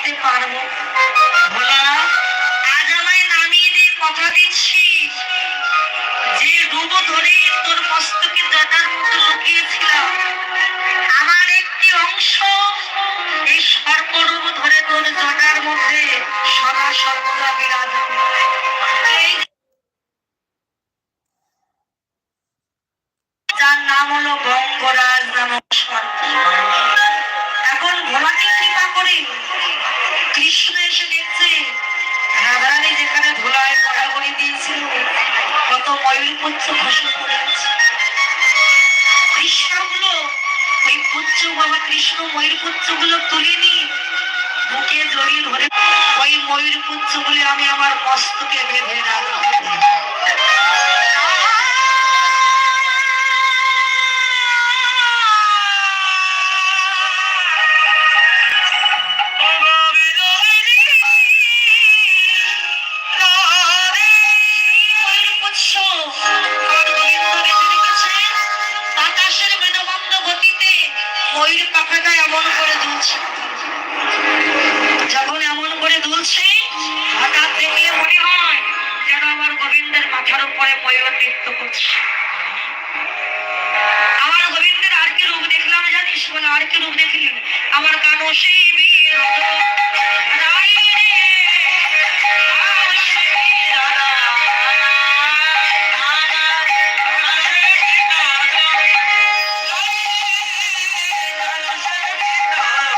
করতে পারবো। ভোলা, আজ আমায় নামিয়ে দিয়ে কথা দিচ্ছি যে ডুবো ধরে তোর মস্তকে জটার মতো লুকিয়েছিলাম, আমার একটি অংশ এই সর্পডুবো ধরে তোর জটার মধ্যে সদা সর্বদা বিরাজ করে। এই যার নাম হলো গঙ্গরাজ নামক সর্প। এখন ভোলাকে কৃপা করে কৃষ্ণ এসে দেখছে রাধারানী যেখানে ধুলায় গড়াগড়ি দিয়েছিল কত ময়ূরপুচ্ছ ফসল করে আছে। কৃষ্ণগুলো ওই পুচ্ছ বাবা কৃষ্ণ ময়ূরপুচ্ছ গুলো তুলে নিয়ে বুকে জড়িয়ে ধরে ওই ময়ূরপুচ্ছ গুলি আমি আমার মস্তকে বেঁধে রাখবো। ময়ূর পাখাটা এমন করে দুলছে, যখন এমন করে দুলছে হঠাৎ দেখলে মনে হয় যেন আমার গোবিন্দের মাথার উপরে ময়ূর নৃত্য করছে। আমার গোবিন্দের আর কি রূপ দেখলাম জানিস? বলে আর কি রূপ দেখলি? আমার কানো সেই বীর রাই